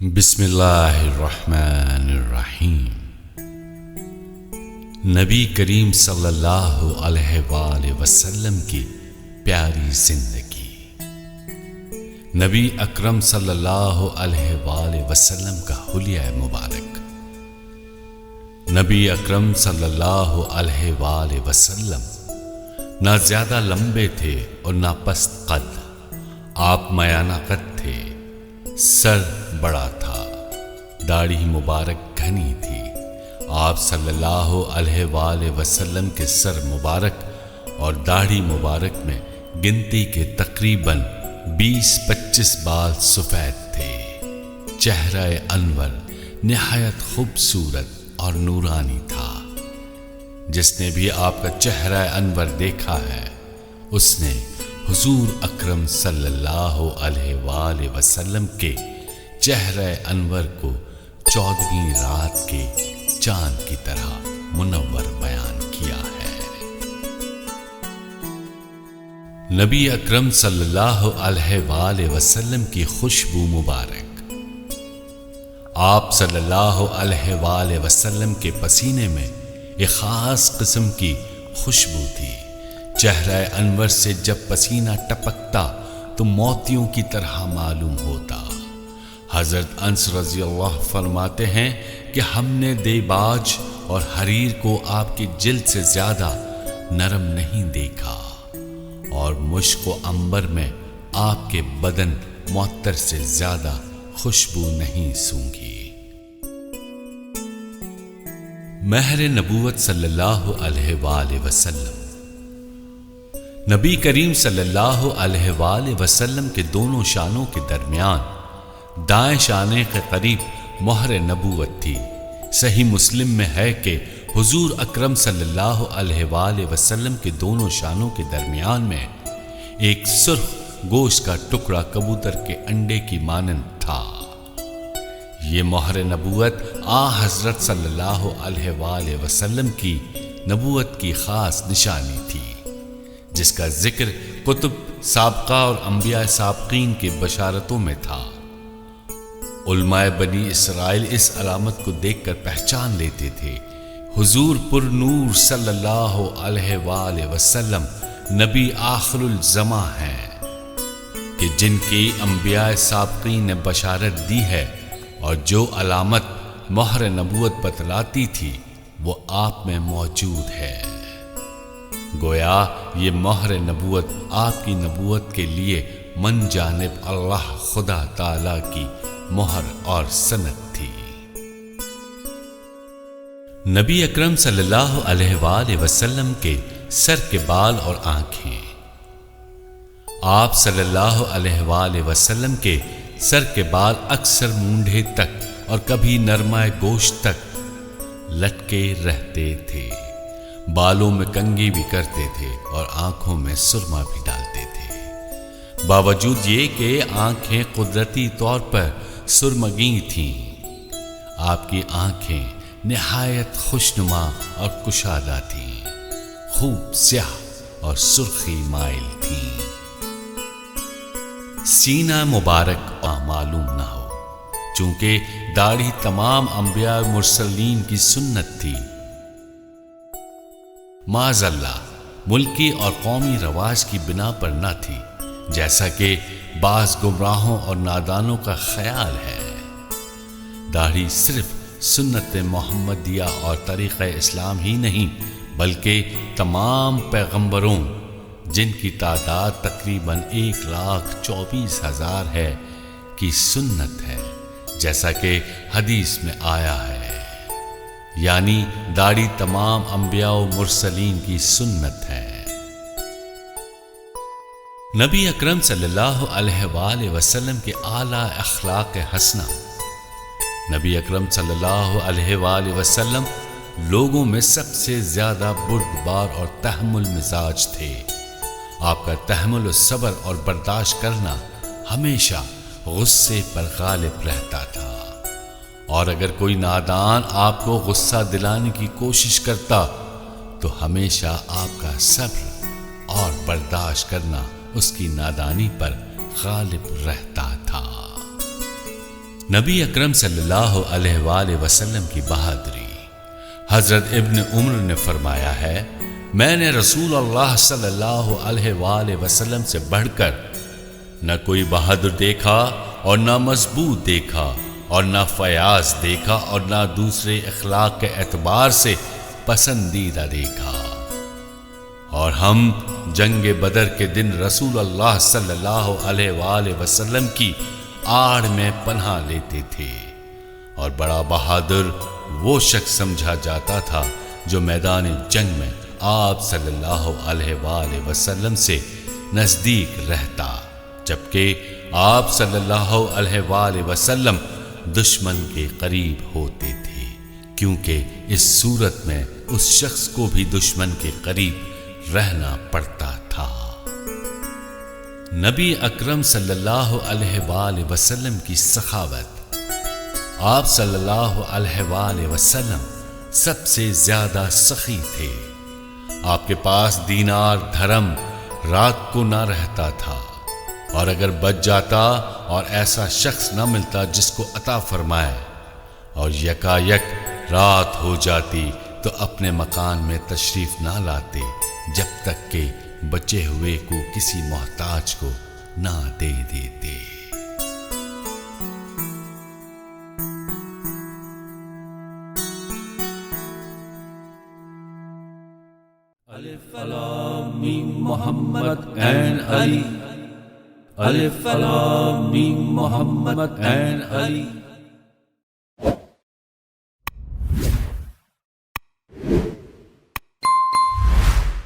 بسم اللہ الرحمن الرحیم۔ نبی کریم صلی اللہ علیہ وآلہ وسلم کی پیاری زندگی، نبی اکرم صلی اللہ علیہ وآلہ وسلم کا حلیہ مبارک۔ نبی اکرم صلی اللہ علیہ وآلہ وسلم نہ زیادہ لمبے تھے اور نہ پست قد، آپ میانہ قد تھے، سر بڑا تھا، داڑھی مبارک گھنی تھی۔ آپ صلی اللہ علیہ وآلہ وسلم کے سر مبارک اور داڑھی مبارک میں گنتی کے تقریباً 20-25 بال سفید تھے۔ چہرہ انور نہایت خوبصورت اور نورانی تھا۔ جس نے بھی آپ کا چہرہ انور دیکھا ہے، اس نے حضور اکرم صلی اللہ علیہ وآلہ وسلم کے چہرہ انور کو 14ویں رات کے چاند کی طرح منور بیان کیا ہے۔ نبی اکرم صلی اللہ علیہ وآلہ وسلم کی خوشبو مبارک۔ آپ صلی اللہ علیہ وآلہ وسلم کے پسینے میں ایک خاص قسم کی خوشبو تھی۔ چہرہ انور سے جب پسینہ ٹپکتا تو موتیوں کی طرح معلوم ہوتا۔ حضرت انس رضی اللہ فرماتے ہیں کہ ہم نے دیباج اور حریر کو آپ کی جلد سے زیادہ نرم نہیں دیکھا، اور مشک و عنبر میں آپ کے بدن معطر سے زیادہ خوشبو نہیں سونگھی۔ مہر نبوت صلی اللہ علیہ وآلہ وسلم۔ نبی کریم صلی اللہ علیہ وآلہ وسلم کے دونوں شانوں کے درمیان دائیں شانے کے قریب مہر نبوت تھی۔ صحیح مسلم میں ہے کہ حضور اکرم صلی اللہ علیہ وآلہ وسلم کے دونوں شانوں کے درمیان میں ایک سرخ گوشت کا ٹکڑا کبوتر کے انڈے کی مانند تھا۔ یہ مہر نبوت حضرت صلی اللہ علیہ وآلہ وسلم کی نبوت کی خاص نشانی تھی، جس کا ذکر کتب سابقہ اور انبیاء سابقین کے بشارتوں میں تھا۔ علماء بنی اسرائیل اس علامت کو دیکھ کر پہچان لیتے تھے، حضور پر نور صلی اللہ علیہ وآلہ وسلم نبی آخر الزماں ہیں، کہ جن کی انبیاء سابقین نے بشارت دی ہے، اور جو علامت مہر نبوت بتلاتی تھی وہ آپ میں موجود ہے۔ گویا یہ مہر نبوت آپ کی نبوت کے لیے من جانب اللہ خدا تعالی کی مہر اور سند تھی۔ نبی اکرم صلی اللہ علیہ وآلہ وسلم کے سر کے بال اور آنکھیں۔ آپ صلی اللہ علیہ وآلہ وسلم کے سر کے بال اکثر مونڈھے تک اور کبھی نرمائے گوشت تک لٹکے رہتے تھے۔ بالوں میں کنگھی بھی کرتے تھے اور آنکھوں میں سرما بھی ڈالتے تھے۔ باوجود یہ کہ آنکھیں قدرتی طور پر سرمگی تھیں، آپ کی آنکھیں نہایت خوشنما اور کشادہ تھیں، خوب سیاہ اور سرخی مائل تھیں۔ سینہ مبارک معلوم نہ ہو، چونکہ داڑھی تمام انبیاء مرسلین کی سنت تھی۔ معاذ اللہ ملکی اور قومی رواج کی بنا پر نہ تھی، جیسا کہ بعض گمراہوں اور نادانوں کا خیال ہے۔ داڑھی صرف سنت محمدیہ اور طریقہ اسلام ہی نہیں، بلکہ تمام پیغمبروں، جن کی تعداد تقریباً 1,24,000 ہے، کی سنت ہے، جیسا کہ حدیث میں آیا ہے۔ یعنی داڑھی تمام انبیاء و مرسلین کی سنت ہے۔ نبی اکرم صلی اللہ علیہ وآلہ وسلم کے اعلیٰ اخلاق حسنہ۔ نبی اکرم صلی اللہ علیہ وآلہ وسلم لوگوں میں سب سے زیادہ بردبار اور تحمل مزاج تھے۔ آپ کا تحمل و صبر اور برداشت کرنا ہمیشہ غصے پر غالب رہتا تھا، اور اگر کوئی نادان آپ کو غصہ دلانے کی کوشش کرتا تو ہمیشہ آپ کا صبر اور برداشت کرنا اس کی نادانی پر غالب رہتا تھا۔ نبی اکرم صلی اللہ علیہ وآلہ وسلم کی بہادری۔ حضرت ابن عمر نے فرمایا ہے، میں نے رسول اللہ صلی اللہ علیہ وآلہ وسلم سے بڑھ کر نہ کوئی بہادر دیکھا اور نہ مضبوط دیکھا اور نہ فیاض دیکھا اور نہ دوسرے اخلاق کے اعتبار سے پسندیدہ دیکھا۔ اور ہم جنگ بدر کے دن رسول اللہ صلی اللہ علیہ وآلہ وسلم کی آڑ میں پناہ لیتے تھے، اور بڑا بہادر وہ شخص سمجھا جاتا تھا جو میدان جنگ میں آپ صلی اللہ علیہ وآلہ وسلم سے نزدیک رہتا، جبکہ آپ صلی اللہ علیہ وآلہ وسلم دشمن کے قریب ہوتے تھے، کیونکہ اس صورت میں اس شخص کو بھی دشمن کے قریب رہنا پڑتا تھا۔ نبی اکرم صلی اللہ علیہ وآلہ وسلم کی سخاوت۔ آپ صلی اللہ علیہ وآلہ وسلم سب سے زیادہ سخی تھے۔ آپ کے پاس دینار دھرم رات کو نہ رہتا تھا، اور اگر بچ جاتا اور ایسا شخص نہ ملتا جس کو عطا فرمائے اور یکایک رات ہو جاتی تو اپنے مکان میں تشریف نہ لاتے جب تک کہ بچے ہوئے کو کسی محتاج کو نہ دے دیتے۔ الف لام میم محمد عین علی، الف لام میم محمد عین علی۔